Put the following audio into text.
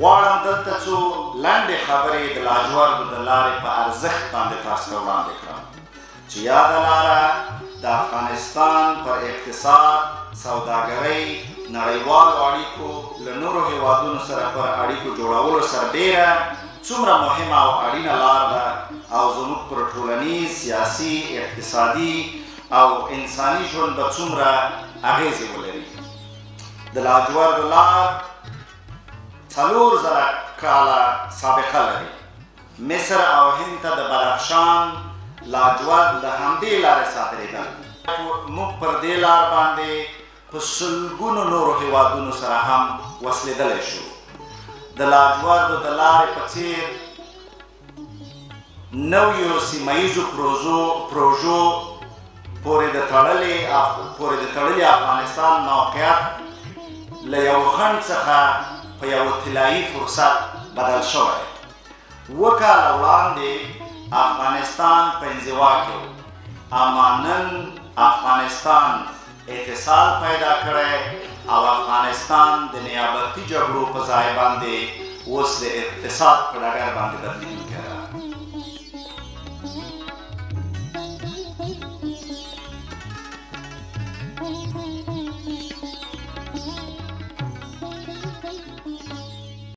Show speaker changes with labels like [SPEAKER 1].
[SPEAKER 1] غواړم دلته څو لنډې خبرې د لاجوردو د لارې په ارزښت باندې تاسو ته وړاندې کړم چې یاده لاره د افغانستان پر اقتصاد، سوداګرۍ، نړیوالو اړیکو له نورو هیوادونو سره پر اړیکو جوړولو سره ډېره څومره مهمه او اړینه لار ده او زموږ پر ټولنیز، سیاسي، اقتصادي او انساني ژوند به څومره اغیزې ولري. د لاجوردو لار 4000 کاله سابقه لري. مصر او هند ته د بدخشان لاجورد له همدې لارې صادرېدل. موږ پر دې لار باندې په سلګونو نورو هیوادونو سره هم وصلېدلی شو. د لاجوردو د لارې په څېر نویو سیمه ییزو پروژو پورې د تړلي افغانستان موقعیت له یو خنډ څخه په یو طلایي فرصت بدل شوی. 7 کاله وړاندې افغانستان په انزوا کې و، اما نن افغانستان اتصال پیدا کړی او افغانستان د نیابتي جګړو په ځای باندې اوس د اقتصاد په ډګر باندې بدلېږي.